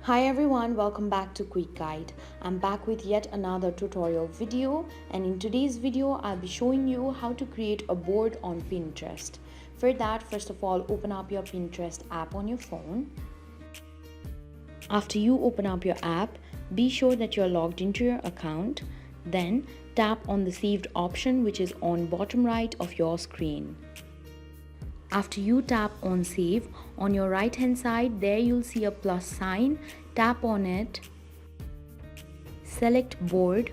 Hi everyone, welcome back to Quick Guide. I'm back with yet another tutorial video, and in today's video I'll be showing you how to create a board on Pinterest. For that, first of all, open up your Pinterest app on your phone. After you open up your app, be sure that you're logged into your account. Then tap on the saved option, which is on bottom right of your screen. After you tap on save, on your right hand side there you'll see a plus sign. Tap on it, select board.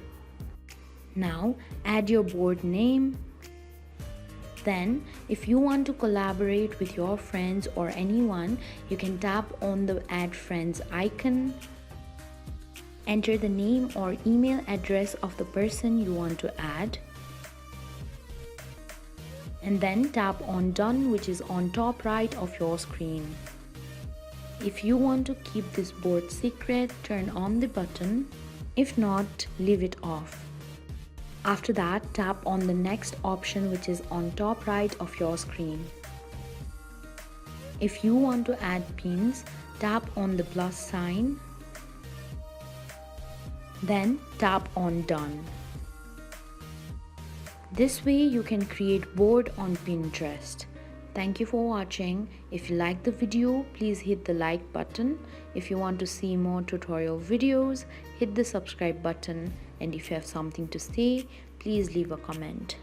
Now add your board name. Then if you want to collaborate with your friends or anyone, you can tap on the add friends icon. Enter the name or email address of the person you want to add, and then tap on done, which is on top right of your screen. If you want to keep this board secret, turn on the button. If not, leave it off. After that, tap on the next option, which is on top right of your screen. If you want to add pins, tap on the plus sign. Then tap on done. This way you can create board on Pinterest. Thank you for watching. If you like the video, please hit the like button. If you want to see more tutorial videos, hit the subscribe button. And if you have something to say, please leave a comment.